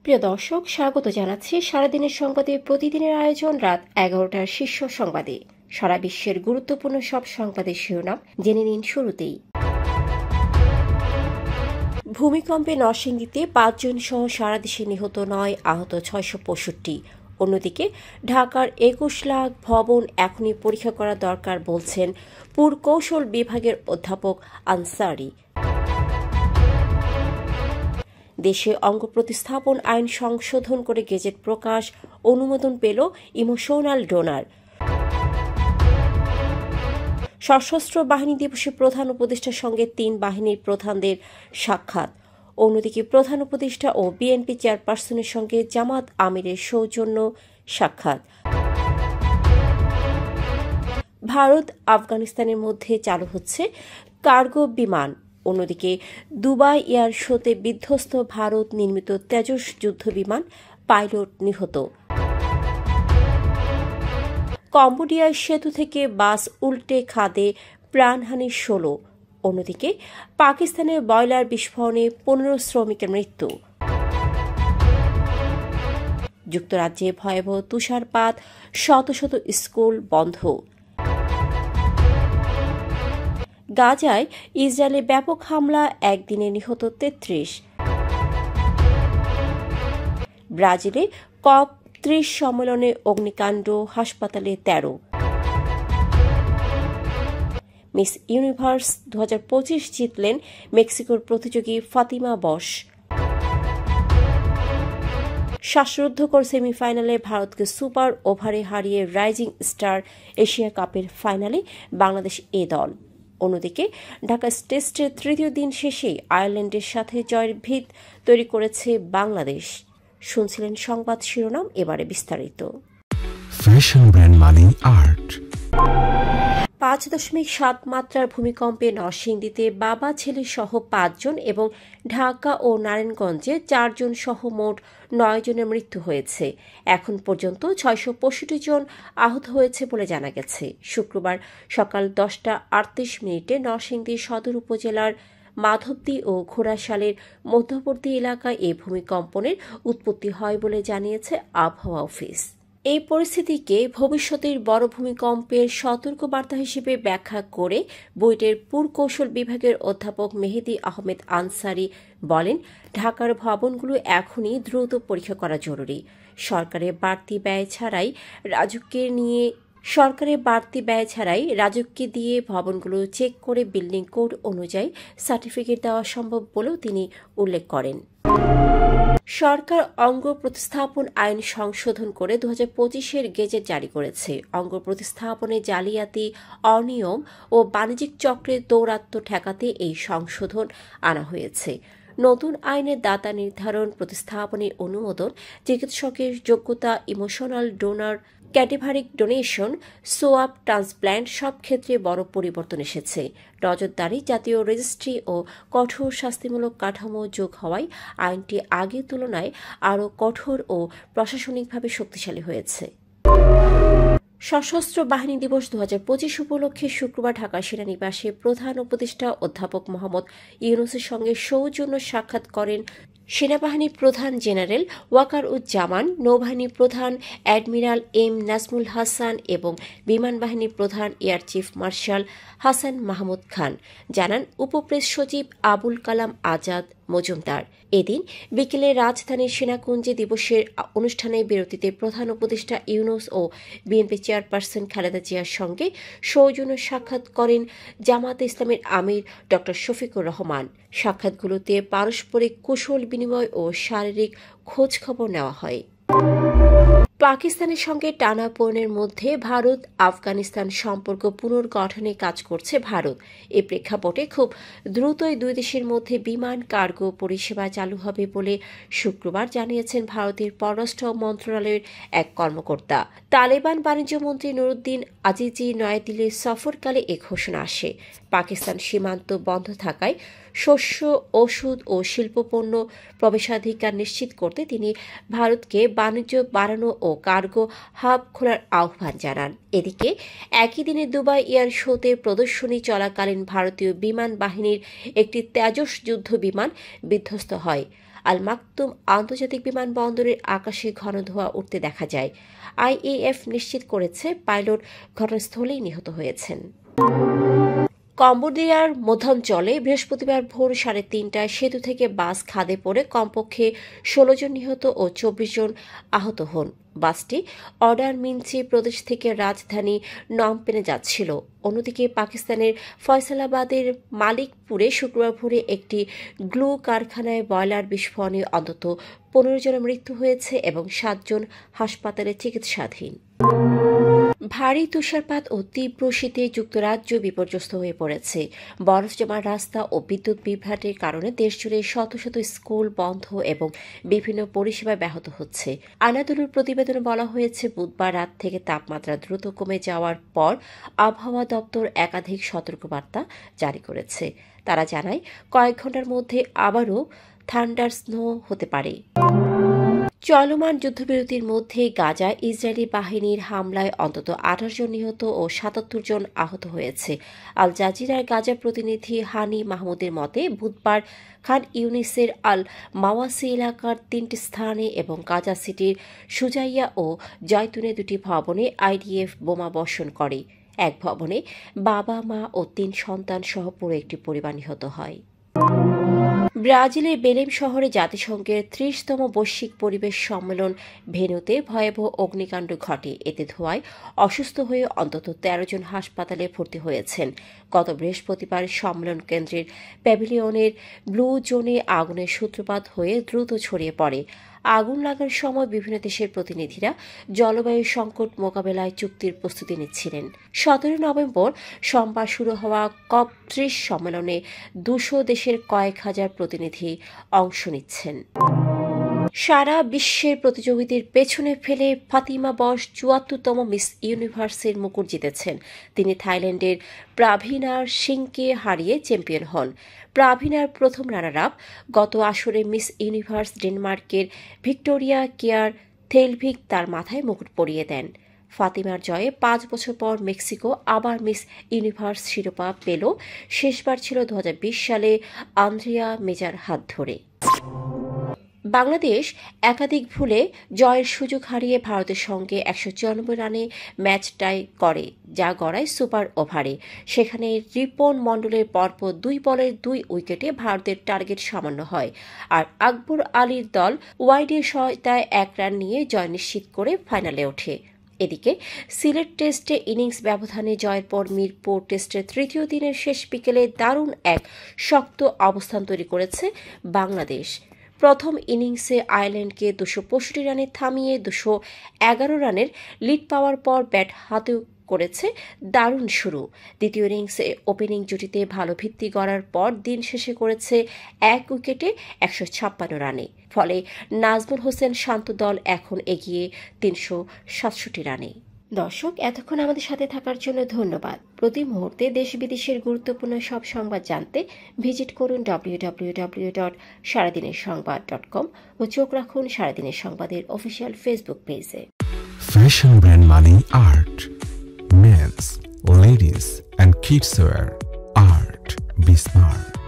প্রিয় দর্শক, স্বাগত জানাচ্ছি সারাদিনের সংবাদে প্রতিদিনের আয়োজন রাত 11টার শীর্ষ সংবাদে। সারা বিশ্বের গুরুত্বপূর্ণ সব সংবাদের শিরোনাম জেনে নিন শুরুতেই। ভূমিকম্পে নরসিংদীতে ৫ জন সহ সারা দেশে নিহত ৯, আহত ৬৬৫। অন্যদিকে ঢাকার ২১ লাখ ভবন এখনই পরীক্ষা করা দরকার বলছেন পুরকৌশল বিভাগের অধ্যাপক আনসারী। দেশে অঙ্গ প্রতিস্থাপন আইন সংশোধন করে গেজেট প্রকাশ, অনুমোদন পেল ইমোশনাল ডোনার। সশস্ত্র বাহিনী দিবসে প্রধান উপদেষ্টার সঙ্গে ৩ বাহিনীর প্রধানদের সাক্ষাৎ। অন্যদিকে প্রধান উপদেষ্টা ও বিএনপি চেয়ারপারসনের সঙ্গে জামাত আমিরের সৌজন্য সাক্ষাৎ। ভারত আফগানিস্তানের মধ্যে চালু হচ্ছে কার্গো বিমান। অন্যদিকে দুবাই এয়ার শোতে বিধ্বস্ত ভারত নির্মিত তেজস যুদ্ধ বিমান, পাইলট নিহত। কম্বোডিয়ার সেতু থেকে বাস উল্টে খাদে, প্রাণহানি ১৬। অন্যদিকে পাকিস্তানের বয়লার বিস্ফোরণে ১৫ শ্রমিকের মৃত্যু। যুক্তরাজ্যে ভয়াবহ তুষারপাত, শত শত স্কুল বন্ধ। গাজায় ইসরায়েলে ব্যাপক হামলা, একদিনে নিহত ৩৩। ব্রাজিলে COP30 সম্মেলনে অগ্নিকাণ্ড, হাসপাতালে ১৩। মিস ইউনিভার্স ২০২৫ জিতলেন মেক্সিকোর প্রতিযোগী ফাতিমা বশ। শ্বাসরুদ্ধকর সেমিফাইনালে ভারতকে সুপার ওভারে হারিয়ে রাইজিং স্টার এশিয়া কাপের ফাইনালে বাংলাদেশ এ দল। অন্যদিকে ঢাকা টেস্টের তৃতীয় দিন শেষেই আয়ারল্যান্ডের সাথে জয়ের ভিত তৈরি করেছে বাংলাদেশ। শুনছিলেন সংবাদ শিরোনাম, এবারে বিস্তারিত। ফ্যাশন ব্র্যান্ড মানে আর্ট। ৫.৭ মাত্রার ভূমিকম্পে নরসিংদীতে বাবা ছেলে সহ ৫ জন এবং ঢাকা ও নারায়ণগঞ্জে ৪ জন সহ মোট ৯ জনের মৃত্যু হয়েছে। এখন পর্যন্ত ৬৬৫ জন আহত হয়েছে বলে জানা গেছে। শুক্রবার সকাল ১০টা ৩৮ নরসিংদী সদর উপজেলার মাধবদী ও ঘোড়াশালের মধ্যবর্তী এলাকায় এই ভূমিকম্পনের উৎপত্তি হয় বলে জানিয়েছে আবহাওয়া অফিস। এই পরিস্থিতিকে ভবিষ্যতের বড় ভূমিকম্পের সতর্কবার্তা হিসেবে ব্যাখ্যা করে বুয়েটের পুরকৌশল বিভাগের অধ্যাপক মেহেদী আহমেদ আনসারী বলেন, ঢাকার ভবনগুলো এখনই দ্রুত পরীক্ষা করা জরুরি। সরকারের বাড়তি ব্যয় ছাড়াই রাজুককে দিয়ে ভবনগুলো চেক করে বিল্ডিং কোড অনুযায়ী সার্টিফিকেট দেওয়া সম্ভব বলেও তিনি উল্লেখ করেন। সরকার অঙ্গ প্রতিস্থাপন আইন সংশোধন করে ২০২৫-এর গেজেট জারি করেছে। অঙ্গ প্রতিস্থাপনে জালিয়াতি, অনিয়ম ও বাণিজ্যিক চক্রের দৌরাত্ম্য ঠেকাতে এই সংশোধন আনা হয়েছে। নতুন আইনের দাতা নির্ধারণ, প্রতিস্থাপনের অনুমোদন, চিকিৎসকের যোগ্যতা, ইমোশনাল ডোনার, ক্যাটেভারিক ডোনেশন, সোয়াব, ট্রান্সপ্ল্যান্ট সব ক্ষেত্রে বড় পরিবর্তন এসেছে। নজরদারি, জাতীয় রেজিস্ট্রি ও কঠোর শাস্তিমূলক কাঠামো যোগ হওয়ায় আইনটি আগের তুলনায় আরও কঠোর ও প্রশাসনিকভাবে শক্তিশালী হয়েছে। সশস্ত্র বাহিনী দিবস ২০২৫ উপলক্ষে শুক্রবার ঢাকা সেনানিবাসে প্রধান উপদেষ্টা অধ্যাপক মোহাম্মদ ইউনূসের সঙ্গে সৌজন্য সাক্ষাৎ করেন সেনাবাহিনী প্রধান জেনারেল ওয়াকারুজ্জামান, নৌবাহিনী প্রধান অ্যাডমিরাল এম নাজমুল হাসান এবং বিমান বাহিনী প্রধান air chief marshal Hasan Mahmud Khan, জানান উপপ্রেস সচিব আবুল কালাম আজাদ মজুমদার। এদিন বিকেলে রাজধানীর সেনাকুঞ্জে দিবসের অনুষ্ঠানে বিরতিতে প্রধান উপদেষ্টা ইউনূস ও বিএনপি চেয়ারপারসন খালেদা জিয়ার সঙ্গে সৌজন্য সাক্ষাৎ করেন জামায়াতে ইসলামের আমির ড শফিকুর রহমান। সাক্ষাৎগুলোতে পারস্পরিক কুশল বিনিময় ও শারীরিক খোঁজখবর নেওয়া হয়। পাকিস্তানের সঙ্গে টানাপোড়েনের মধ্যে ভারত আফগানিস্তান সম্পর্ক পুনর্গঠনে কাজ করছে ভারত। এ প্রেক্ষাপটে খুব দ্রুতই দুই দেশের মধ্যে বিমান কার্গো পরিষেবা চালু হবে বলে শুক্রবার জানিয়েছেন ভারতের পররাষ্ট্র মন্ত্রণালয়ের এক কর্মকর্তা। তালেবান বাণিজ্যমন্ত্রী নুরুদ্দিন আজিজি নয়াদিল্লির সফরকালে এ ঘোষণা আসে। পাকিস্তান সীমান্ত বন্ধ থাকায় শস্য, ওষুধ ও শিল্পপণ্য প্রবেশাধিকার নিশ্চিত করতে তিনি ভারতকে বাণিজ্য বাড়ানো ও কার্গো হাব খোলার আহ্বান জানান। এদিকে একই দিনে দুবাই এয়ার শোতে প্রদর্শনী চলাকালীন ভারতীয় বিমান বাহিনীর একটি তেজস যুদ্ধ বিমান বিধ্বস্ত হয়। আল মাকতুম আন্তর্জাতিক বিমানবন্দরের আকাশে ঘন ধোঁয়া উঠতে দেখা যায়। আইএএফ নিশ্চিত করেছে পাইলট ঘটনাস্থলেই নিহত হয়েছেন। কম্বোডিয়ার মধ্যাঞ্চলে বৃহস্পতিবার ভোর 3:30টায় সেতু থেকে বাস খাদে পড়ে কমপক্ষে 16 জন নিহত ও 24 জন আহত হন। বাসটি অর্ডার মিনচি প্রদেশ থেকে রাজধানী নমপেনে যাচ্ছিল। অন্যদিকে পাকিস্তানের ফয়সালাবাদের মালিকপুরে শুক্রবার ভোরে একটি গ্লু কারখানায় বয়লার বিস্ফোরণে অন্তত 15 জনের মৃত্যু হয়েছে এবং 7 জন হাসপাতালে চিকিৎসাধীন। ভারী তুষারপাত ও তীব্র শীতে যুক্তরাজ্য বিপর্যস্ত হয়ে পড়েছে। বরফ জমা রাস্তা ও বিদ্যুৎ বিভ্রাটের কারণে দেশজুড়ে শত শত স্কুল বন্ধ এবং বিভিন্ন পরিষেবা ব্যাহত হচ্ছে। আনাদোলুর প্রতিবেদনে বলা হয়েছে, বুধবার রাত থেকে তাপমাত্রা দ্রুত কমে যাওয়ার পর আবহাওয়া দপ্তর একাধিক সতর্কবার্তা জারি করেছে। তারা জানায়, কয়েক ঘন্টার মধ্যে আবারও থান্ডার স্নো হতে পারে। চলমান যুদ্ধবিরতির মধ্যে গাজায় ইসরায়েলি বাহিনীর হামলায় অন্তত 28 জন নিহত ও 77 জন আহত হয়েছে। আল জাজিরার গাজা প্রতিনিধি হানি মাহমুদের মতে, বুধবার খান ইউনিসের আল মাওয়াসি এলাকার 3টি স্থানে এবং গাজা সিটির সুজাইয়া ও জয়তুনে 2টি ভবনে আইডিএফ বোমা বর্ষণ করে। এক ভবনে বাবা, মা ও 3 সন্তান সহ পুরো একটি পরিবার নিহত হয়। ব্রাজিলের বেলেম শহরে জাতিসংঘের 30তম বৈশ্বিক পরিবেশ সম্মেলন ভেন্যুতে ভয়াবহ অগ্নিকাণ্ড ঘটে। এতে ধোঁয়ায় অসুস্থ হয়ে অন্তত 13 জন হাসপাতালে ভর্তি হয়েছেন। গত বৃহস্পতিবার সম্মেলন কেন্দ্রের প্যাভিলিয়নের ব্লু জোনে আগুনের সূত্রপাত হয়ে দ্রুত ছড়িয়ে পড়ে। আগুন লাগার সময় বিভিন্ন দেশের প্রতিনিধিরা জলবায়ু সংকট মোকাবেলায় চুক্তির প্রস্তুতি নিচ্ছিলেন। 17 নভেম্বর সোমবার শুরু হওয়া COP30 সম্মেলনে 200 দেশের কয়েক হাজার প্রতিনিধি অংশ নিচ্ছেন। সারা বিশ্বের প্রতিযোগীদের পেছনে ফেলে ফাতিমা বস 74তম মিস ইউনিভার্সের মুকুট জিতেছেন। তিনি থাইল্যান্ডের প্রাভিনার সিংকে হারিয়ে চ্যাম্পিয়ন হন। প্রাভিনার প্রথম রানার আপ। গত আসরে মিস ইউনিভার্স ডেনমার্কের ভিক্টোরিয়া কেয়ার থেলভিক তার মাথায় মুকুট পরিয়ে দেন। ফাতিমার জয়ে 5 বছর পর মেক্সিকো আবার মিস ইউনিভার্স শিরোপা পেল। শেষবার ছিল 2020 সালে আন্দ্রিয়া মেজার হাত ধরে। বাংলাদেশ একাধিক ভুলে জয়ের সুযোগ হারিয়ে ভারতের সঙ্গে 194 রানে ম্যাচ টাই করে, যা গড়ায় সুপার ওভারে। সেখানে রিপন মণ্ডলের পরপর 2 বলের 2 উইকেটে ভারতের টার্গেট সামান্য হয়। আর আকবর আলীর দল ওয়াইডের সহায়তায় 1 রান নিয়ে জয় নিশ্চিত করে ফাইনালে ওঠে। এদিকে সিলেট টেস্টে ইনিংস ব্যবধানে জয়ের পর মিরপুর টেস্টের 3য় দিনের শেষ বিকেলে দারুণ এক শক্ত অবস্থান তৈরি করেছে বাংলাদেশ। প্রথম ইনিংসে আয়ারল্যান্ডকে 265 রানে থামিয়ে 211 রানের লিড পাওয়ার পর ব্যাট হাতেও করেছে দারুণ শুরু। দ্বিতীয় ইনিংসে ওপেনিং জুটিতে ভালো ভিত্তি গড়ার পর দিন শেষে করেছে 1 উইকেটে 156 রানে। ফলে নাজমুল হোসেন শান্ত দল এখন এগিয়ে 367 রানে। দর্শক, এতক্ষণ আমাদের সাথে থাকার জন্য ধন্যবাদ। প্রতি মুহূর্তে দেশ বিদেশের গুরুত্বপূর্ণ সব সংবাদ জানতে ভিজিট করুন www.সারাদিনেরসংবাদ.com ও চোখ রাখুন সারাদিনের সংবাদের অফিসিয়াল ফেসবুক পেজে। Fashion brand Mani Art. Men's, ladies and kids wear. Art. Be smart.